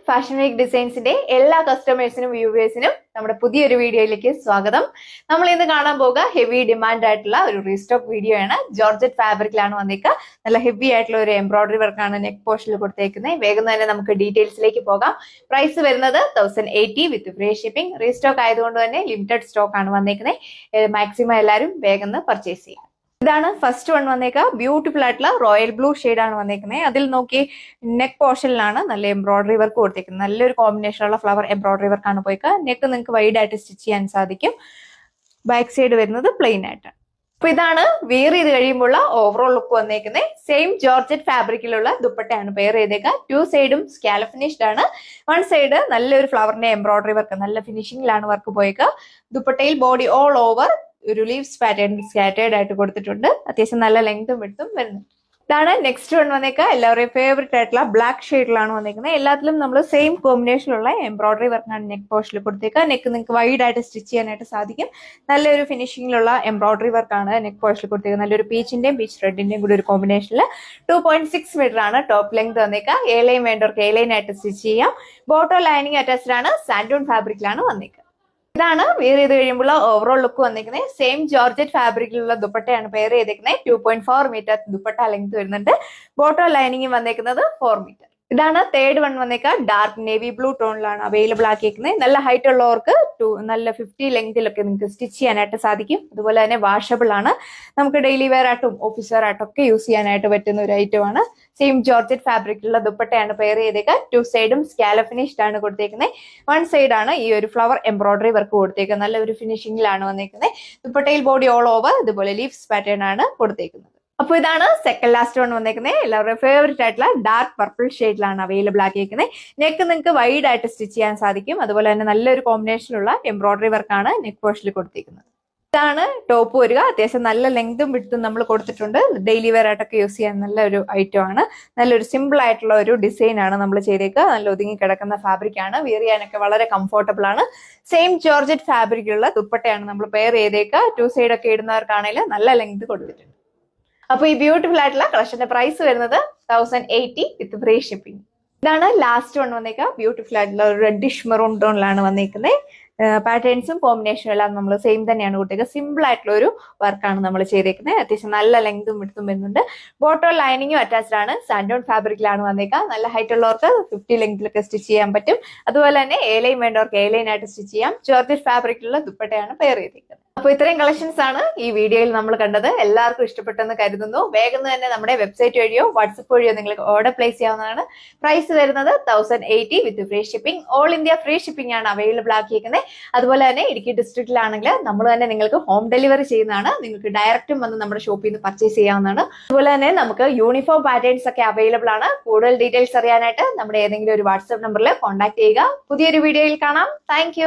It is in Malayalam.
ഫാഷൻ വീക്ക് ഡിസൈൻസിന്റെ എല്ലാ കസ്റ്റമേഴ്സിനും വ്യൂവേഴ്സിനും നമ്മുടെ പുതിയൊരു വീഡിയോയിലേക്ക് സ്വാഗതം. നമ്മൾ ഇന്ന് കാണാൻ പോകുക ഹെവി ഡിമാൻഡ് ആയിട്ടുള്ള ഒരു റീസ്റ്റോക്ക് വീഡിയോ ആണ്. ജോർജറ്റ് ഫാബ്രിക്കിലാണ് വന്നേക്കുക. നല്ല ഹെവി ആയിട്ടുള്ള ഒരു എംബ്രോയിഡറി വർക്കാണ് നെക്ക് പോർഷനിൽ കൊടുത്തേക്കുന്നത്. വേഗം തന്നെ നമുക്ക് ഡീറ്റെയിൽസിലേക്ക് പോകാം. പ്രൈസ് വരുന്നത് 1080 വിത്ത് ഫ്രീ ഷിപ്പിംഗ്. റീസ്റ്റോക്ക് ആയതുകൊണ്ട് തന്നെ ലിമിറ്റഡ് സ്റ്റോക്ക് ആണ് വന്നേക്കുന്നത്. മാക്സിമം എല്ലാവരും വേഗം പർച്ചേസ് ചെയ്യാം. ഇതാണ് ഫസ്റ്റ് വൺ വന്നേക്കുക. ബ്യൂട്ടിഫുൾ ആയിട്ടുള്ള റോയൽ ബ്ലൂ ഷെയ്ഡ് ആണ് വന്നേക്കുന്നത്. അതിൽ നോക്കി നെക്ക് പോർഷനിലാണ് നല്ല എംബ്രോയിഡറി വർക്ക് കൊടുത്തേക്കുന്നത്. നല്ലൊരു കോമ്പിനേഷനുള്ള ഫ്ലവർ എംബ്രോയിഡറി വർക്കാണ് പോയിക്കുക. നെക്ക് നിങ്ങൾക്ക് വൈഡ് ആയിട്ട് സ്റ്റിച്ച് ചെയ്യാൻ സാധിക്കും. ബാക്ക് സൈഡ് വരുന്നത് പ്ലെയിൻ ആയിട്ടാണ്. അപ്പൊ ഇതാണ് വെയർ ചെയ്ത് കഴിയുമ്പോൾ ഓവറോൾ ലുക്ക് വന്നേക്കുന്നത്. സെയിം ജോർജറ്റ് ഫാബ്രിക്കിലുള്ള ദുപ്പട്ടയാണ് പെയർ ചെയ്തേക്കുക. ടു സൈഡും സ്കാലപ്പ് ഫിനിഷ്ഡ് ആണ്. വൺ സൈഡ് നല്ലൊരു ഫ്ലവറിന്റെ എംബ്രോയിഡറി വർക്ക്, നല്ല ഫിനിഷിംഗിലാണ് വർക്ക് പോയേക്കുക. ദുപ്പട്ടയിൽ ബോഡി ഓൾ ഓവർ ഒരു ലീവ്സ് പാറ്റേൺ സ്കാറ്റേർഡ് ആയിട്ട് കൊടുത്തിട്ടുണ്ട്. അത്യാവശ്യം നല്ല ലെങ്തും വിഡ്ത്തും വരുന്നുണ്ട്. ഇതാണ് നെക്സ്റ്റ് വൺ വന്നേക്കുക. എല്ലാവരുടെയും ഫേവറേറ്റ് ആയിട്ടുള്ള ബ്ലാക്ക് ഷെയ്ഡിലാണ് വന്നേക്കുന്നത്. എല്ലാത്തിലും നമ്മൾ സെയിം കോമ്പിനേഷനിലുള്ള എംബ്രോയിഡറി വർക്കാണ് നെക്ക് പോർഷനിൽ കൊടുത്തേക്കുക. നെക്ക് നിങ്ങൾക്ക് വൈഡ് ആയിട്ട് സ്റ്റിച്ച് ചെയ്യാനായിട്ട് സാധിക്കും. നല്ലൊരു ഫിനിഷിംഗിലുള്ള എംബ്രോയിഡറി വർക്കാണ് നെക്ക് പോർഷനിൽ കൊടുത്തേക്കുക. നല്ലൊരു പീച്ചിന്റെയും പീച്ച് റെഡിന്റെയും കൂടി ഒരു കോമ്പിനേഷനിൽ 2.6 മീറ്റർ ആണ് ടോപ്പ് ലെങ്ത് വന്നേക്കുക. ഏലൈൻ വേണ്ടവർക്ക് ഏലൈൻ ആയിട്ട് സ്റ്റിച്ച് ചെയ്യാം. ബോട്ടം ലൈനിങ് അറ്റാച്ച്ഡ് ആണ്. സാൻഡൂൺ ഫാബ്രിക്കിലാണ് വന്നേക്കുക. ഇതാണ് വെയർ ചെയ്ത് കഴിയുമ്പോൾ ഓവറോൾ ലുക്ക് വന്നിരിക്കുന്നത്. സെയിം ജോർജറ്റ് ഫാബ്രിക്കിലുള്ള ദുപ്പട്ടയാണ് പെയർ ചെയ്തിരിക്കുന്നത്. 2.4 മീറ്റർ ദുപ്പട്ട ലെങ്ത് വരുന്നുണ്ട്. ബോട്ടം ലൈനിങ് വന്നേക്കുന്നത് 4 മീറ്റർ. ഇതാണ് തേർഡ് വൺ വന്നേക്കുക. ഡാർക്ക് നേവി ബ്ലൂ ടോണിലാണ് അവൈലബിൾ ആക്കിയിരിക്കുന്നത്. നല്ല ഹൈറ്റ് ഉള്ളവർക്ക് നല്ല 50 ലെങ്തിലൊക്കെ നിങ്ങൾക്ക് സ്റ്റിച്ച് ചെയ്യാനായിട്ട് സാധിക്കും. അതുപോലെ തന്നെ വാഷബിൾ ആണ്. നമുക്ക് ഡെയിലി വെയർ ആയിട്ടും ഓഫീസ് വെയർ ആയിട്ടും ഒക്കെ യൂസ് ചെയ്യാനായിട്ട് പറ്റുന്ന ഒരു ഐറ്റം ആണ്. സെയിം ജോർജറ്റ് ഫാബ്രിക്കിലുള്ള ദുപ്പട്ടയാണ് പെയർ ചെയ്തേക്കുക. ടു സൈഡും സ്കാലപ്പ് ഫിനിഷ്ഡ് ആണ് കൊടുത്തേക്കുന്നത്. വൺ സൈഡ് ആണ് ഈ ഒരു ഫ്ലവർ എംബ്രോയിഡറി വർക്ക് കൊടുത്തേക്കുന്നത്. നല്ല ഒരു ഫിനിഷിംഗിലാണ് വന്നേക്കുന്നത്. ദുപ്പട്ടയിൽ ബോഡി ഓൾ ഓവർ ഇതുപോലെ ലീവ്സ് പാറ്റേൺ ആണ് കൊടുത്തേക്കുന്നത്. അപ്പൊ ഇതാണ് സെക്കൻഡ് ലാസ്റ്റ് വൺ വന്നേക്കുന്നത്. എല്ലാവരുടെയും ഫേവറേറ്റ് ആയിട്ടുള്ള ഡാർക്ക് പർപ്പിൾ ഷെയ്ഡിലാണ് അവൈലബിൾ ആക്കിയിരിക്കുന്നത്. നെക്ക് നിങ്ങൾക്ക് വൈഡ് ആയിട്ട് സ്റ്റിച്ച് ചെയ്യാൻ സാധിക്കും. അതുപോലെ തന്നെ നല്ലൊരു കോമ്പിനേഷനുള്ള എംബ്രോയിഡറി വർക്കാണ് നെക്ക് പോർഷനിൽ കൊടുത്തിരിക്കുന്നത്. ഇതാണ് ടോപ്പ് വരിക. അത്യാവശ്യം നല്ല ലെങ്തും വിഡ്ത്തും നമ്മൾ കൊടുത്തിട്ടുണ്ട്. ഡെയിലി വെയർ ആയിട്ടൊക്കെ യൂസ് ചെയ്യാൻ നല്ല ഒരു ഐറ്റം ആണ്. നല്ലൊരു സിമ്പിൾ ആയിട്ടുള്ള ഒരു ഡിസൈൻ ആണ് നമ്മൾ ചെയ്തേക്കുക. നല്ല ഒതുങ്ങി കിടക്കുന്ന ഫാബ്രിക് ആണ്. വെയർ ചെയ്യാനൊക്കെ വളരെ കംഫർട്ടബിൾ ആണ്. സെയിം ജോർജറ്റ് ഫാബ്രിക്കുള്ള ദുപ്പട്ടയാണ് നമ്മൾ പെയർ ചെയ്തേക്കുക. ടു സൈഡ് ഒക്കെ ഇടുന്നവർക്കാണെങ്കിൽ നല്ല ലെങ്ത് കൊടുത്തിട്ടുണ്ട്. അപ്പൊ ഈ ബ്യൂട്ടിഫുൾ ആയിട്ടുള്ള കളക്ഷന്റെ പ്രൈസ് വരുന്നത് 1080 വിത്ത് ഫ്രീ ഷിപ്പിംഗ്. ഇതാണ് ലാസ്റ്റ് വൺ വന്നേക്കുക. ബ്യൂട്ടിഫുൾ ആയിട്ടുള്ള റെഡിഷ് മെറൂൺ ടോണിലാണ് വന്നേക്കുന്നത്. പാറ്റേൺസും കോമ്പിനേഷനും എല്ലാം നമ്മൾ സെയിം തന്നെയാണ് കൊടുത്തേക്കുക. സിമ്പിൾ ആയിട്ടുള്ള ഒരു വർക്കാണ് നമ്മൾ ചെയ്തേക്കുന്നത്. അത്യാവശ്യം നല്ല ലെങ്തും വിഡ്ത്തും വരുന്നുണ്ട്. ബോട്ടം ലൈനിങ്ങും അറ്റാച്ച്ഡ് ആണ്. സാൻഡോൺ ഫാബ്രിക്കിലാണ് വന്നേക്കുക. നല്ല ഹൈറ്റ് ഉള്ളവർക്ക് 50 ലെങ്തിലൊക്കെ സ്റ്റിച്ച് ചെയ്യാൻ പറ്റും. അതുപോലെ തന്നെ ഏലൈൻ വേണ്ടവർക്ക് ഏലൈൻ ആയിട്ട് സ്റ്റിച്ച് ചെയ്യാം. ജോർജറ്റ് ഫാബ്രിക്കിലുള്ള ദുപ്പട്ടയാണ് പെയർ ചെയ്തേക്കുന്നത്. അപ്പൊ ഇത്രയും കളക്ഷൻസ് ആണ് ഈ വീഡിയോയിൽ നമ്മൾ കണ്ടത്. എല്ലാവർക്കും ഇഷ്ടപ്പെട്ടെന്ന് കരുതുന്നു. വേഗം തന്നെ നമ്മുടെ വെബ്സൈറ്റ് വഴിയോ വാട്സപ്പ് വഴിയോ നിങ്ങൾക്ക് ഓർഡർ പ്ലേസ് ചെയ്യാവുന്നതാണ്. പ്രൈസ് വരുന്നത് 1080 വിത്ത് free shipping. All India free shipping ആണ് അവൈലബിൾ ആക്കിയിരിക്കുന്നത്. അതുപോലെ തന്നെ ഇടുക്കി ഡിസ്ട്രിക്റ്റിലാണെങ്കിൽ നമ്മൾ തന്നെ നിങ്ങൾക്ക് ഹോം ഡെലിവറി ചെയ്യുന്നതാണ്. നിങ്ങൾക്ക് ഡയറക്റ്റും വന്ന് നമ്മുടെ ഷോപ്പിൽ നിന്ന് പർച്ചേസ് ചെയ്യാവുന്നതാണ്. അതുപോലെ തന്നെ നമുക്ക് യൂണിഫോം പാറ്റേൺസ് ഒക്കെ അവൈലബിൾ ആണ്. കൂടുതൽ ഡീറ്റെയിൽസ് അറിയാനായിട്ട് നമ്മുടെ ഏതെങ്കിലും ഒരു വാട്സ്ആപ്പ് നമ്പറിൽ കോൺടാക്ട് ചെയ്യുക. പുതിയൊരു വീഡിയോയിൽ കാണാം. താങ്ക്